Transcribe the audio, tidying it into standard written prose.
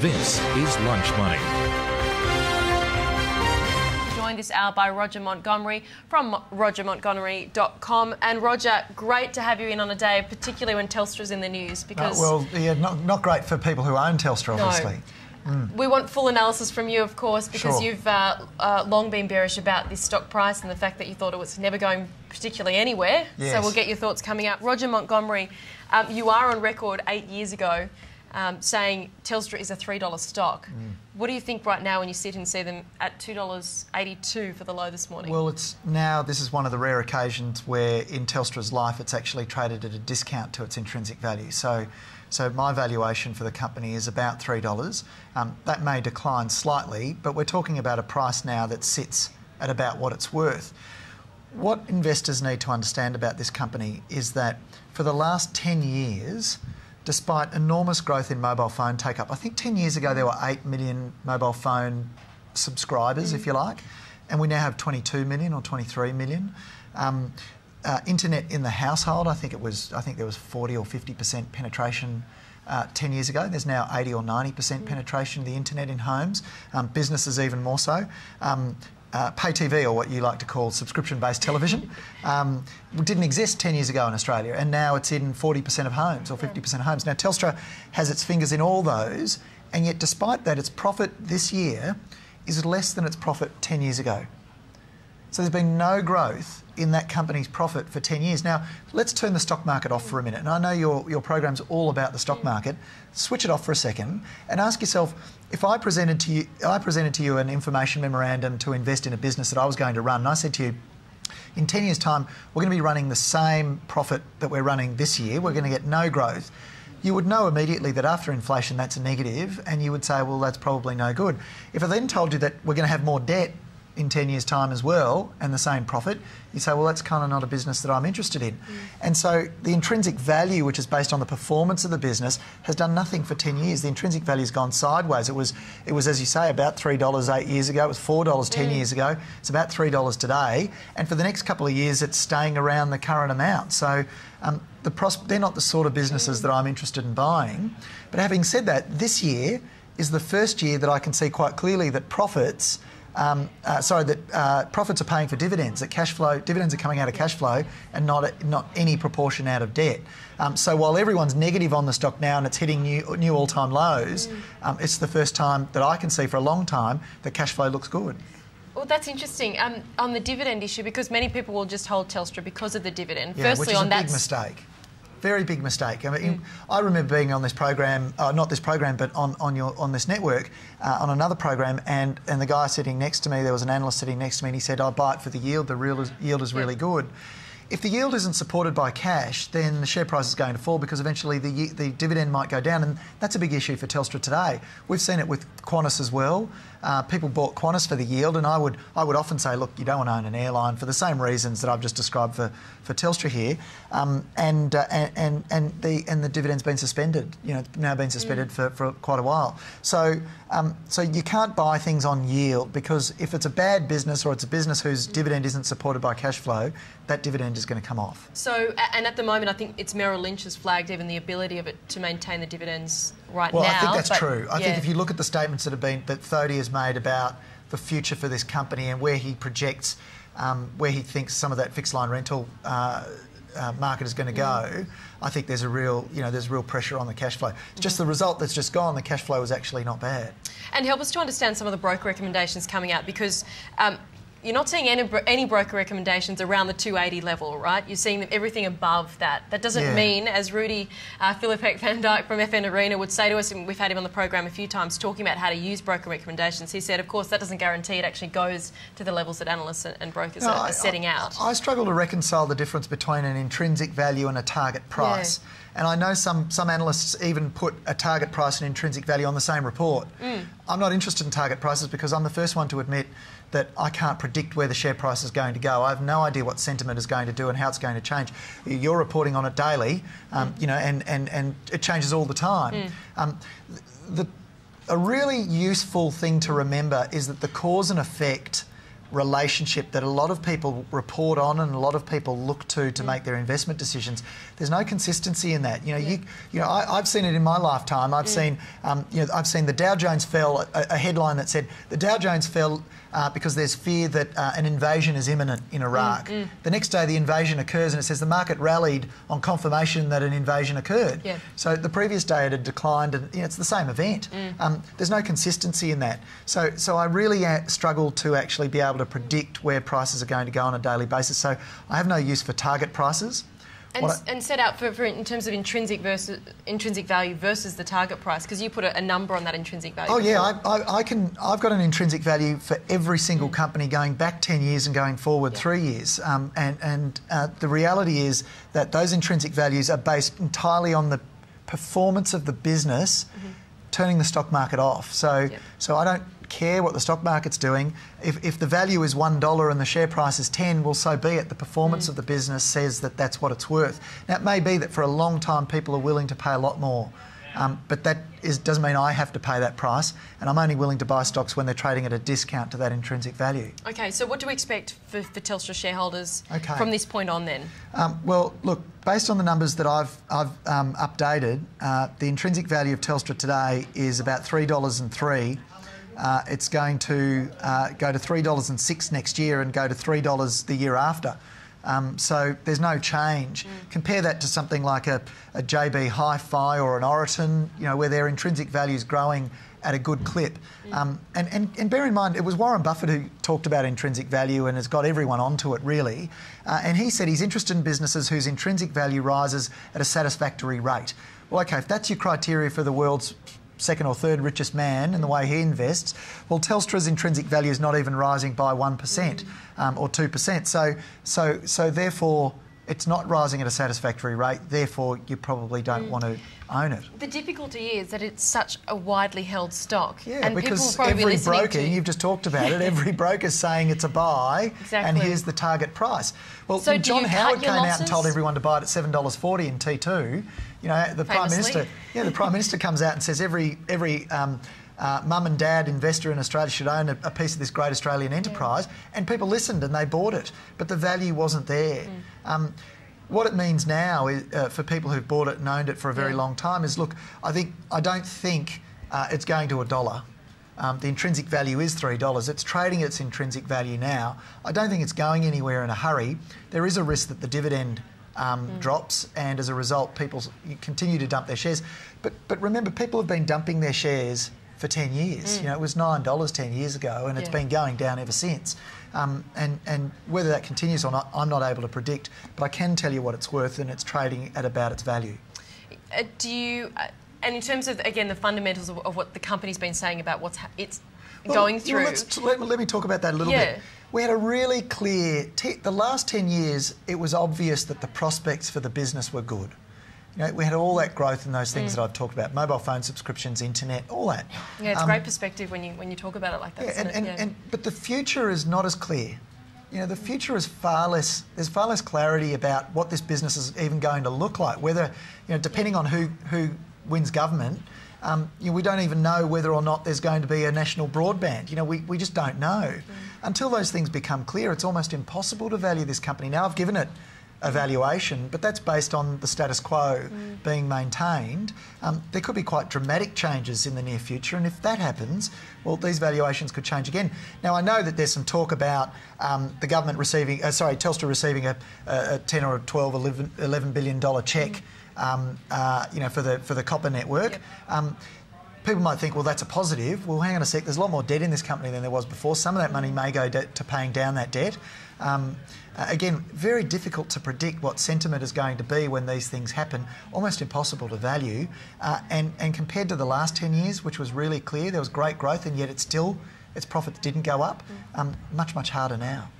This is Lunch Money. Joined this hour by Roger Montgomery from rogermontgomery.com. And Roger, great to have you in on a day, particularly when Telstra's in the news, because... not great for people who own Telstra, obviously. No. We want full analysis from you, of course, because you've long been bearish about this stock price and the fact that you thought it was never going particularly anywhere. Yes. So we'll get your thoughts coming up. Roger Montgomery, you are on record 8 years ago saying Telstra is a $3 stock. What do you think right now when you sit and see them at $2.82 for the low this morning? Well, this is one of the rare occasions where in Telstra's life it's actually traded at a discount to its intrinsic value. So my valuation for the company is about $3. That may decline slightly, but we're talking about a price now that sits at about what it's worth. What investors need to understand about this company is that for the last 10 years, despite enormous growth in mobile phone take-up, I think 10 years ago there were 8 million mobile phone subscribers, if you like, and we now have 22 million or 23 million. Internet in the household, I think there was 40 or 50% penetration 10 years ago. There's now 80 or 90% penetration of the internet in homes. Businesses even more so. Pay TV, or what you like to call subscription-based television, didn't exist 10 years ago in Australia, and now it's in 40% of homes or 50% of homes. Now, Telstra has its fingers in all those, and yet despite that, its profit this year is less than its profit 10 years ago. So there's been no growth in that company's profit for 10 years. Now, let's turn the stock market off for a minute. And I know your program's all about the stock market. Switch it off for a second and ask yourself, if I presented to you an information memorandum to invest in a business that I was going to run, and I said to you, in 10 years' time, we're going to be running the same profit that we're running this year, we're going to get no growth, you would know immediately that after inflation that's a negative, and you would say, well, that's probably no good. If I then told you that we're going to have more debt in 10 years' time as well, and the same profit, you say, well, that's kind of not a business that I'm interested in. And so the intrinsic value, which is based on the performance of the business, has done nothing for 10 years. The intrinsic value has gone sideways. It was, as you say, about $3 8 years ago. It was $4 10 years ago. It's about $3 today. And for the next couple of years, it's staying around the current amount. So they're not the sort of businesses that I'm interested in buying. But having said that, this year is the first year that I can see quite clearly that profits profits are paying for dividends. That dividends are coming out of cash flow and not any proportion out of debt. So while everyone's negative on the stock now and it's hitting new all-time lows, it's the first time that I can see for a long time that cash flow looks good. Well, that's interesting. On the dividend issue, because many people will just hold Telstra because of the dividend. Yeah, which is a big mistake. Very big mistake. I mean, I remember being on this program, not this program, but on this network, on another program, and the guy sitting next to me, there was an analyst sitting next to me, and he said, "I buy it for the yield. The yield is really good." If the yield isn't supported by cash, then the share price is going to fall because eventually the dividend might go down, and that's a big issue for Telstra today. We've seen it with Qantas as well. People bought Qantas for the yield, and I would often say, look, you don't want to own an airline for the same reasons that I've just described for Telstra here, and the dividend's been suspended. You know, it's now been suspended for quite a while. So you can't buy things on yield, because if it's a bad business or it's a business whose dividend isn't supported by cash flow, that dividend is going to come off. So, and at the moment, I think it's Merrill Lynch has flagged even the ability of it to maintain the dividends now. Well, I think that's true. I think if you look at the statements that Thodey has made about the future for this company and where he projects, where he thinks some of that fixed line rental market is going to go, I think there's real pressure on the cash flow. It's just the result that's just gone. The cash flow is actually not bad. And help us to understand some of the broker recommendations coming out, because you're not seeing any broker recommendations around the 280 level, right? You're seeing everything above that. That doesn't mean, as Rudy Philippek van Dijk from FN Arena would say to us, and we've had him on the program a few times talking about how to use broker recommendations, he said, of course, that doesn't guarantee it actually goes to the levels that analysts and brokers are setting out. I struggle to reconcile the difference between an intrinsic value and a target price. Yeah. And I know some analysts even put a target price and intrinsic value on the same report. I'm not interested in target prices because I'm the first one to admit that I can't predict where the share price is going to go. I have no idea what sentiment is going to do and how it's going to change. You're reporting on it daily, you know, and it changes all the time. A really useful thing to remember is that the cause and effect relationship that a lot of people report on and a lot of people look to make their investment decisions. There's no consistency in that. I've seen it in my lifetime. I've seen I've seen the Dow Jones fell, a headline that said the Dow Jones fell because there's fear that an invasion is imminent in Iraq. The next day the invasion occurs and it says the market rallied on confirmation that an invasion occurred. So the previous day it had declined, and it's the same event. There's no consistency in that. So I really struggle to actually be able to predict where prices are going to go on a daily basis. So I have no use for target prices. And set out for in terms of intrinsic value versus the target price, because you put a number on that intrinsic value. Oh yeah, I've got an intrinsic value for every single company going back 10 years and going forward 3 years. The reality is that those intrinsic values are based entirely on the performance of the business turning the stock market off. So I don't care what the stock market's doing. If the value is $1 and the share price is 10, well, so be it. The performance of the business says that that's what it's worth. Now, it may be that for a long time people are willing to pay a lot more, but that doesn't mean I have to pay that price, and I'm only willing to buy stocks when they're trading at a discount to that intrinsic value. Okay, so what do we expect for Telstra shareholders from this point on then? Well, look, based on the numbers that I've updated, the intrinsic value of Telstra today is about $3.03. It's going to go to $3.06 next year and go to $3 the year after. So there's no change. Compare that to something like a JB Hi-Fi or an Oriton, where their intrinsic value is growing at a good clip. And bear in mind, it was Warren Buffett who talked about intrinsic value and has got everyone onto it, really. And he said he's interested in businesses whose intrinsic value rises at a satisfactory rate. Well, OK, if that's your criteria for the world's second or third richest man in the way he invests, well, Telstra's intrinsic value is not even rising by 1% or 2%. So therefore, it's not rising at a satisfactory rate. Therefore, you probably don't want to own it. The difficulty is that it's such a widely held stock. Yeah, and because people will every broker, you've just talked about it, every broker's saying it's a buy, and here's the target price. Well, so John Howard came out and told everyone to buy it at $7.40 in T2. The Prime Minister, the Prime Minister comes out and says every mum and dad investor in Australia should own a piece of this great Australian enterprise, and people listened and they bought it, but the value wasn't there. What it means now is, for people who've bought it and owned it for a very long time is, look, I don't think it's going to $1. The intrinsic value is $3. It's trading its intrinsic value now. I don't think it's going anywhere in a hurry. There is a risk that the dividend drops, and as a result, people continue to dump their shares. But remember, people have been dumping their shares for 10 years. It was $9 10 years ago, and it's been going down ever since. And whether that continues or not, I'm not able to predict. But I can tell you what it's worth, and it's trading at about its value. And in terms of, again, the fundamentals of what the company's been saying about what's going through... Let me talk about that a little bit. We had a really clear... the last 10 years, it was obvious that the prospects for the business were good. We had all that growth in those things that I've talked about, mobile phone subscriptions, internet, all that. Yeah, it's great perspective when you talk about it like that. But the future is not as clear. The future is there's far less clarity about what this business is even going to look like, whether, depending on who wins government, we don't even know whether or not there's going to be a national broadband. We just don't know. Until those things become clear, it's almost impossible to value this company. Now, I've given it a valuation, but that's based on the status quo being maintained. There could be quite dramatic changes in the near future, and if that happens, well, these valuations could change again. Now, I know that there's some talk about the government receiving, Telstra receiving a 10 or a 12, $11 billion cheque, for the copper network. People might think, well, that's a positive. Well, hang on a sec, there's a lot more debt in this company than there was before. Some of that money may go to paying down that debt. Again, very difficult to predict what sentiment is going to be when these things happen. Almost impossible to value. And compared to the last 10 years, which was really clear, there was great growth, and yet its profits didn't go up. Much, much harder now.